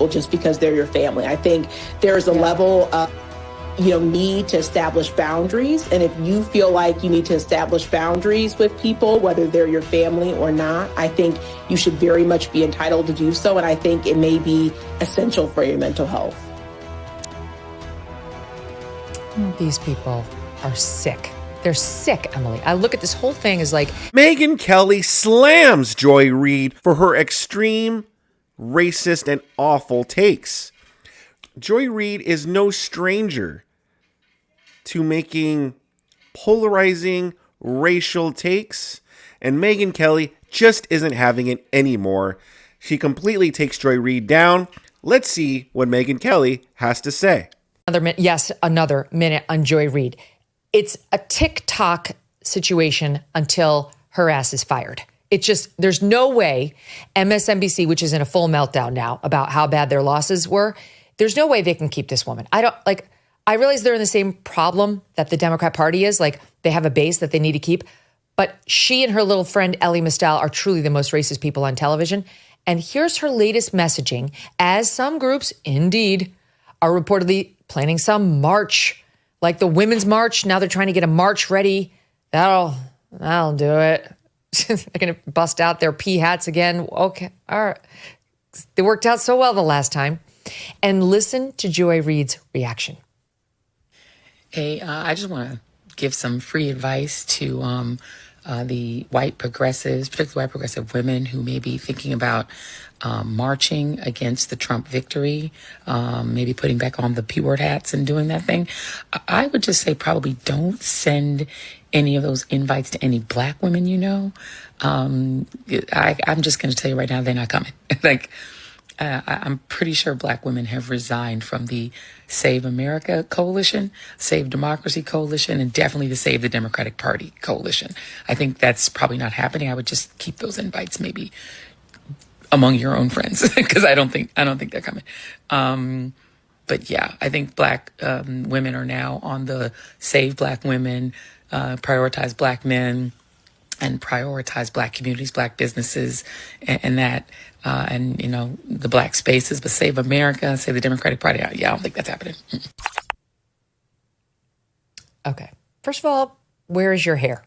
people just because they're your family. I think there's a level of need to establish boundaries. And if you feel like you need to establish boundaries with people, whether they're your family or not, I think you should very much be entitled to do so. And I think it may be essential for your mental health. These people are sick. They're sick, Emily. I look at this whole thing as like... Megyn Kelly slams Joy Reid for her extreme, racist, and awful takes. Joy Reid is no stranger to making polarizing racial takes, and Megyn Kelly just isn't having it anymore. She completely takes Joy Reid down. Let's see what Megyn Kelly has to say. Another minute on Joy Reid. It's a TikTok situation until her ass is fired. It just, there's no way MSNBC, which is in a full meltdown now about how bad their losses were, there's no way they can keep this woman. I realize they're in the same problem that the Democrat Party is. Like, they have a base that they need to keep. But she and her little friend, Ellie Mistel, are truly the most racist people on television. And here's her latest messaging, as some groups, indeed, are reportedly planning some march, like the Women's March. Now they're trying to get a march ready. That'll do it. They're going to bust out their pea hats again. Okay, all right. They worked out so well the last time. And listen to Joy Reid's reaction. Hey, I just want to give some free advice to the white progressives, particularly white progressive women who may be thinking about marching against the Trump victory, maybe putting back on the P-word hats and doing that thing. I would just say probably don't send any of those invites to any black women you know. I'm just going to tell you right now, they're not coming. I'm pretty sure black women have resigned from the Save America Coalition, Save Democracy Coalition, and definitely the Save the Democratic Party Coalition. I think that's probably not happening. I would just keep those invites maybe among your own friends because I don't think they're coming. But yeah, I think black women are now on the Save Black Women, Prioritize Black Men, and prioritize black communities, black businesses, and the black spaces, but Save America, Save the Democratic Party. Yeah, I don't think that's happening. Okay. First of all, where is your hair?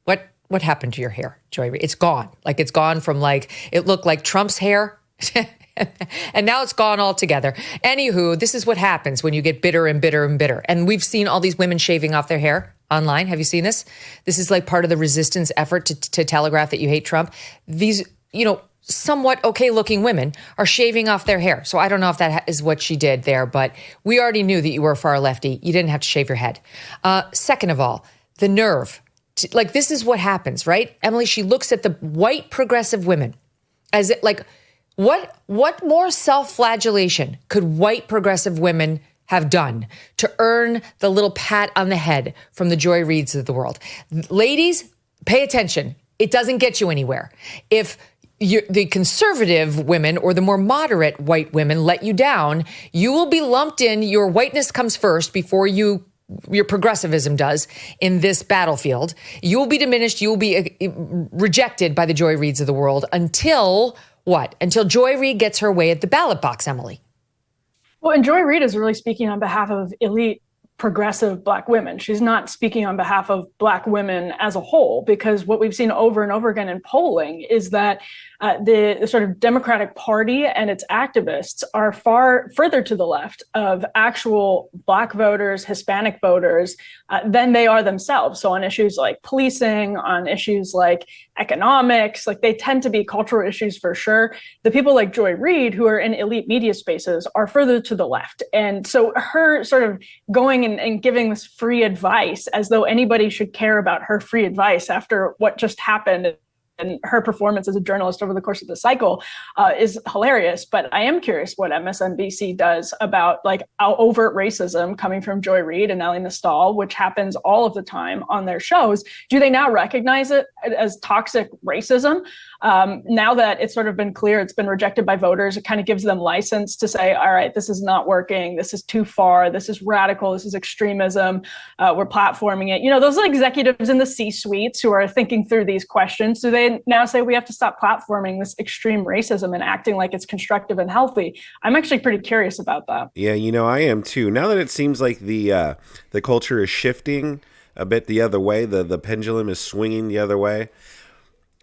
What happened to your hair, Joy Reid? It's gone. It's gone from it looked like Trump's hair. And now it's gone altogether. Anywho, this is what happens when you get bitter and bitter and bitter. And we've seen all these women shaving off their hair online. Have you seen this? This is part of the resistance effort to telegraph that you hate Trump. These, somewhat okay looking women are shaving off their hair. So I don't know if that is what she did there, but we already knew that you were a far lefty. You didn't have to shave your head. Second of all, the nerve. This is what happens, right? Emily, she looks at the white progressive women as what more self-flagellation could white progressive women have done to earn the little pat on the head from the Joy Reids of the world? Ladies, pay attention. It doesn't get you anywhere. If the conservative women or the more moderate white women let you down, you will be lumped in. Your whiteness comes first before your progressivism does in this battlefield. You will be diminished. You will be rejected by the Joy Reids of the world until what? Until Joy Reid gets her way at the ballot box, Emily. Well, and Joy Reid is really speaking on behalf of elite progressive black women. She's not speaking on behalf of black women as a whole, because what we've seen over and over again in polling is that the sort of Democratic Party and its activists are far further to the left of actual black voters, Hispanic voters, than they are themselves. So on issues like policing, on issues like economics, they tend to be cultural issues for sure. The people like Joy Reid, who are in elite media spaces, are further to the left. And so her sort of going and giving this free advice as though anybody should care about her free advice after what just happened and her performance as a journalist over the course of the cycle is hilarious. But I am curious what MSNBC does about overt racism coming from Joy Reid and Ellie Mistel, which happens all of the time on their shows. Do they now recognize it as toxic racism? Now that it's sort of been clear, it's been rejected by voters, it kind of gives them license to say, all right, this is not working. This is too far. This is radical. This is extremism. We're platforming it. Those are executives in the C-suites who are thinking through these questions. So they now say we have to stop platforming this extreme racism and acting like it's constructive and healthy. I'm actually pretty curious about that. Yeah, I am too. Now that it seems like the culture is shifting a bit the other way, the pendulum is swinging the other way.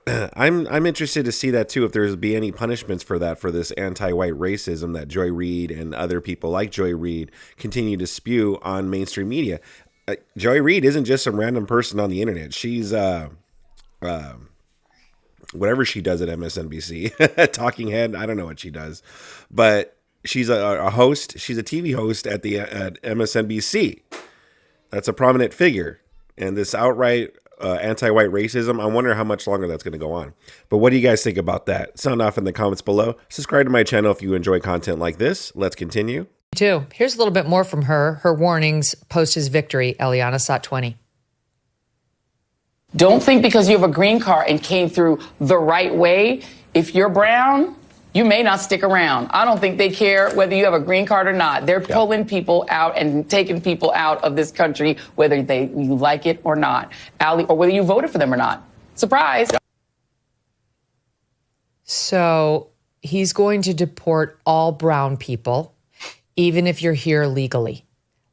I'm interested to see that too, if there's be any punishments for that, for this anti-white racism that Joy Reid and other people like Joy Reid continue to spew on mainstream media. Joy Reid isn't just some random person on the internet. She's whatever she does at MSNBC, talking head. I don't know what she does, but she's a host. She's a TV host at MSNBC. That's a prominent figure, and this outright anti-white racism, I wonder how much longer that's going to go on. But what do you guys think about that? Sound off in the comments below. Subscribe to my channel if you enjoy content like this. Let's continue. Me too. Here's a little bit more from her. Her warnings post his victory. Eliana Sot 20. Don't think because you have a green card and came through the right way, if you're brown, you may not stick around. I don't think they care whether you have a green card or not. They're pulling people out and taking people out of this country, whether you like it or not, or whether you voted for them or not. Surprise. So he's going to deport all brown people, even if you're here legally.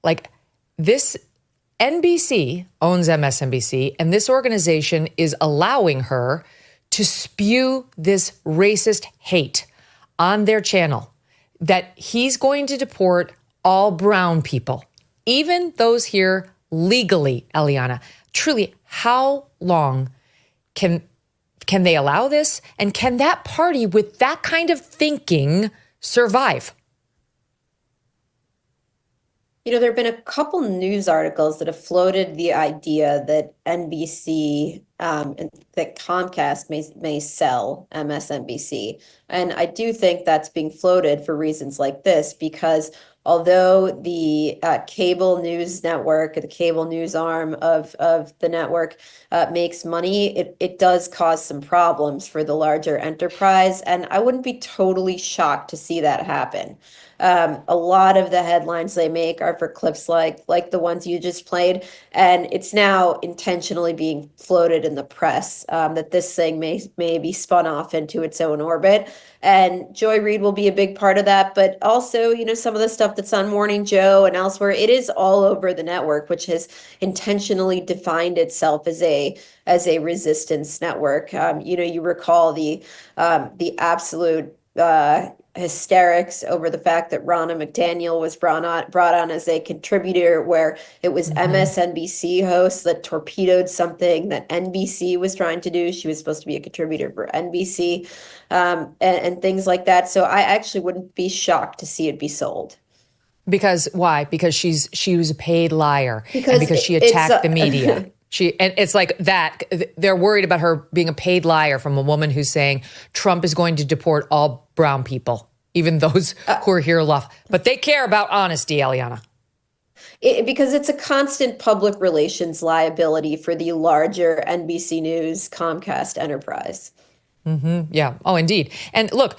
Like, this NBC owns MSNBC, and this organization is allowing her to spew this racist hate on their channel, that he's going to deport all brown people, even those here legally. Eliana, truly, how long can they allow this? And can that party with that kind of thinking survive? There have been a couple news articles that have floated the idea that NBC and that Comcast may sell MSNBC. And I do think that's being floated for reasons like this, because although the cable news network, the cable news arm of the network makes money, it does cause some problems for the larger enterprise. And I wouldn't be totally shocked to see that happen. A lot of the headlines they make are for clips like the ones you just played. And it's now intentionally being floated in the press that this thing may be spun off into its own orbit. And Joy Reid will be a big part of that. But also, some of the stuff that's on Morning Joe and elsewhere, it is all over the network, which has intentionally defined itself as a resistance network. You recall the absolute hysterics over the fact that Ronna McDaniel was brought on as a contributor, where it was MSNBC hosts that torpedoed something that NBC was trying to do. She was supposed to be a contributor for NBC, and things like that. So I actually wouldn't be shocked to see it be sold. Because why? Because she was a paid liar, and because she attacked the media. And it's like that. They're worried about her being a paid liar from a woman who's saying Trump is going to deport all brown people, even those who are here lawful. But they care about honesty, Eliana. Because it's a constant public relations liability for the larger NBC News Comcast enterprise. Yeah. Oh, indeed. And look,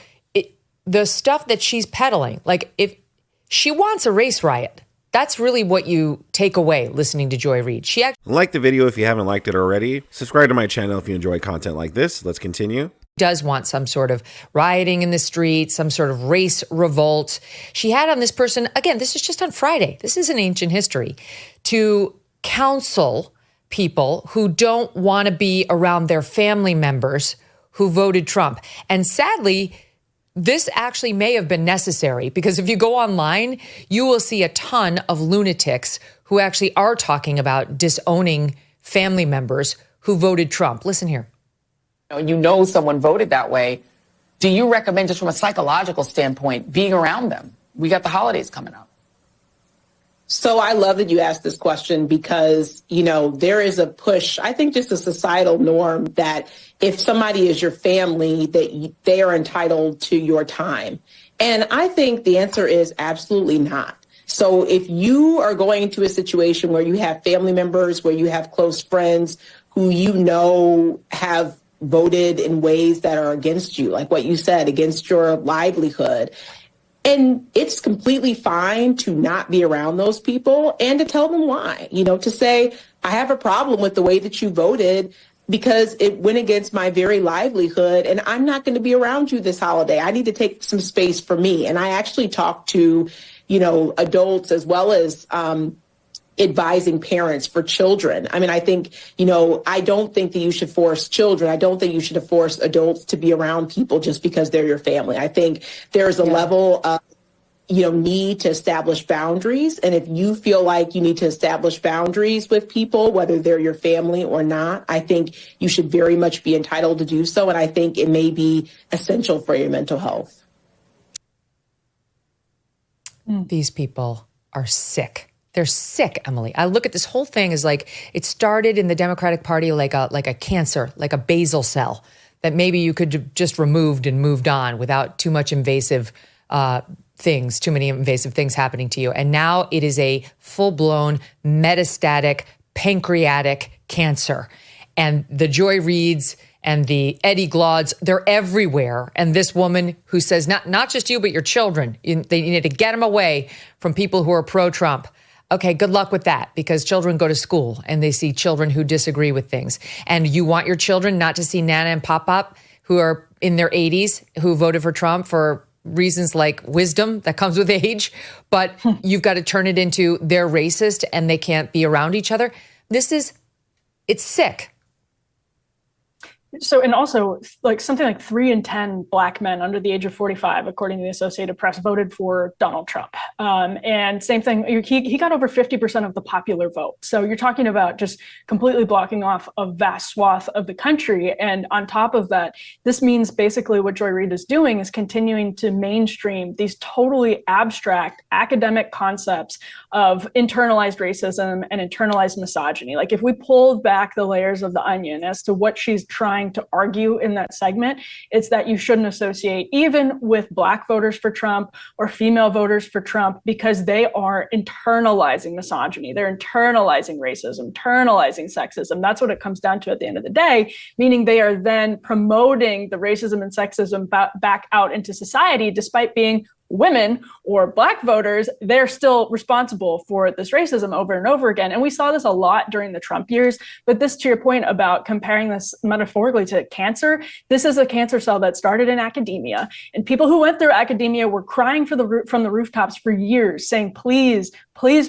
the stuff that she's peddling, like if she wants a race riot, that's really what you take away listening to Joy Reid. Like the video if you haven't liked it already. Subscribe to my channel if you enjoy content like this. Let's continue. Does want some sort of rioting in the streets, some sort of race revolt. She had on this person, again, this is just on Friday. This is an ancient history, to counsel people who don't want to be around their family members who voted Trump. And sadly, this actually may have been necessary, because if you go online, you will see a ton of lunatics who actually are talking about disowning family members who voted Trump. Listen here. Someone voted that way. Do you recommend, just from a psychological standpoint, being around them? We got the holidays coming up. So I love that you asked this question, because, there is a push, I think just a societal norm, that if somebody is your family, that they are entitled to your time. And I think the answer is absolutely not. So if you are going into a situation where you have family members, where you have close friends who have voted in ways that are against you, like what you said, against your livelihood. And it's completely fine to not be around those people and to tell them why, to say, I have a problem with the way that you voted because it went against my very livelihood and I'm not going to be around you this holiday. I need to take some space for me. And I actually talk to, adults as well as advising parents for children. I mean, I think, I don't think that you should force children. I don't think you should force adults to be around people just because they're your family. I think there's a level of, need to establish boundaries. And if you feel like you need to establish boundaries with people, whether they're your family or not, I think you should very much be entitled to do so. And I think it may be essential for your mental health. These people are sick. They're sick, Emily. I look at this whole thing as like it started in the Democratic Party like a cancer, like a basal cell that maybe you could just removed and moved on without too many invasive things happening to you. And now it is a full-blown metastatic pancreatic cancer. And the Joy Reids and the Eddie Glauds, they're everywhere. And this woman who says, not just you, but your children, they need to get them away from people who are pro-Trump. Okay, good luck with that, because children go to school and they see children who disagree with things. And you want your children not to see Nana and Pop-Pop, who are in their 80s, who voted for Trump for reasons like wisdom that comes with age, but you've got to turn it into they're racist and they can't be around each other. It's sick. So, and also like something like 3 in 10 Black men under the age of 45, according to the Associated Press, voted for Donald Trump. And same thing, he got over 50% of the popular vote. So you're talking about just completely blocking off a vast swath of the country. And on top of that, this means basically what Joy Reid is doing is continuing to mainstream these totally abstract academic concepts of internalized racism and internalized misogyny. Like if we pulled back the layers of the onion as to what she's trying to argue in that segment, it's that you shouldn't associate even with Black voters for Trump or female voters for Trump, because they are internalizing misogyny. They're internalizing racism, internalizing sexism. That's what it comes down to at the end of the day, meaning they are then promoting the racism and sexism back out into society, despite being women or Black voters. They're still responsible for this racism over and over again. And we saw this a lot during the Trump years. But this, to your point about comparing this metaphorically to cancer, this is a cancer cell that started in academia. And people who went through academia were crying from the rooftops for years, saying, please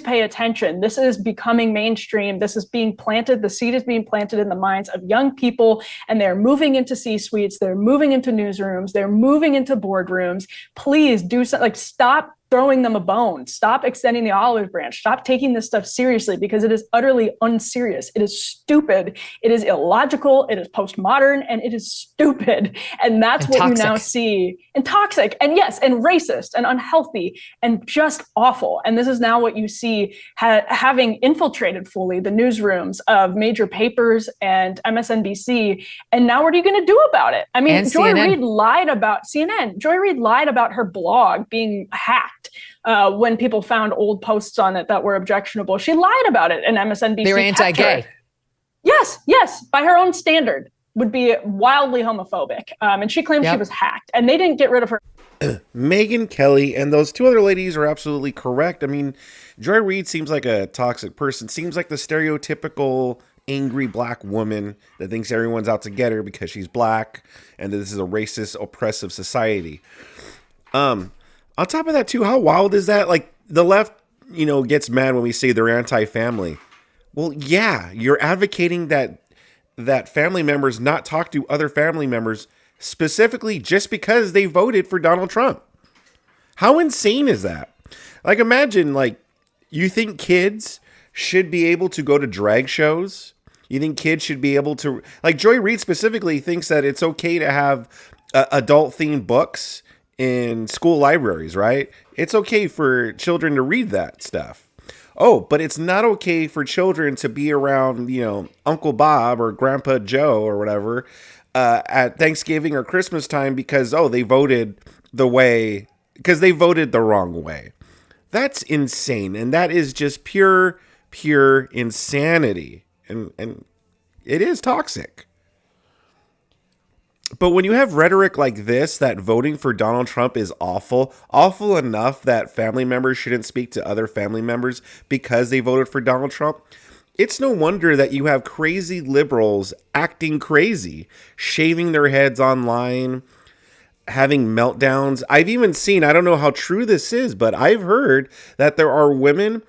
pay attention. This is becoming mainstream. This is being planted. The seed is being planted in the minds of young people, and they're moving into C-suites. They're moving into newsrooms. They're moving into boardrooms. Please do something. Like, stop throwing them a bone. Stop extending the olive branch. Stop taking this stuff seriously, because it is utterly unserious. It is stupid. It is illogical. It is postmodern, and it is stupid. And that's what you now see. And toxic, and yes, and racist, and unhealthy, and just awful. And this is now what you see having infiltrated fully the newsrooms of major papers and MSNBC. And now what are you going to do about it? I mean, and Joy CNN. Reid lied about CNN. Joy Reid lied about her blog being hacked. When people found old posts on it that were objectionable. She lied about it, and MSNBC. They're anti-gay. Yes, by her own standard, would be wildly homophobic. And she claimed she was hacked, and they didn't get rid of her. Megyn Kelly and those two other ladies are absolutely correct. I mean, Joy Reid seems like a toxic person, seems like the stereotypical angry Black woman that thinks everyone's out to get her because she's Black and that this is a racist, oppressive society. On top of that, too, how wild is that? Like, the left, gets mad when we say they're anti-family. Well, yeah, you're advocating that family members not talk to other family members specifically just because they voted for Donald Trump. How insane is that? Like, imagine, you think kids should be able to go to drag shows? You think kids should be able to... Like, Joy Reid specifically thinks that it's okay to have adult-themed books in school libraries, right? It's okay for children to read that stuff. Oh, but it's not okay for children to be around, Uncle Bob or Grandpa Joe or whatever at Thanksgiving or Christmas time because, they voted the wrong way. That's insane. And that is just pure insanity. And it is toxic. But when you have rhetoric like this, that voting for Donald Trump is awful, awful enough that family members shouldn't speak to other family members because they voted for Donald Trump, it's no wonder that you have crazy liberals acting crazy, shaving their heads online, having meltdowns. I've even seen, I don't know how true this is, but I've heard that there are women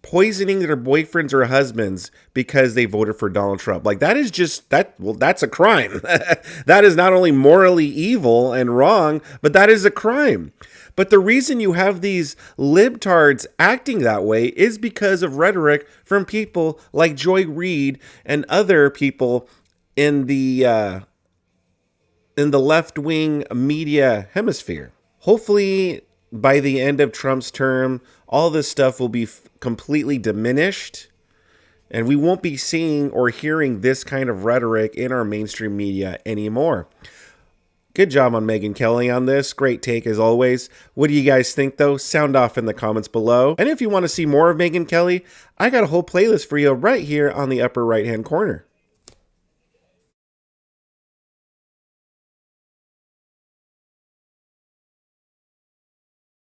poisoning their boyfriends or husbands because they voted for Donald Trump. Like, that is just that's a crime. That is not only morally evil and wrong, but that is a crime. But the reason you have these libtards acting that way is because of rhetoric from people like Joy Reid and other people in the left-wing media hemisphere. Hopefully, by the end of Trump's term, all this stuff will be completely diminished, and we won't be seeing or hearing this kind of rhetoric in our mainstream media anymore. Good job on Megyn Kelly on this. Great take as always. What do you guys think though? Sound off in the comments below. And if you want to see more of Megyn Kelly, I got a whole playlist for you right here on the upper right hand corner.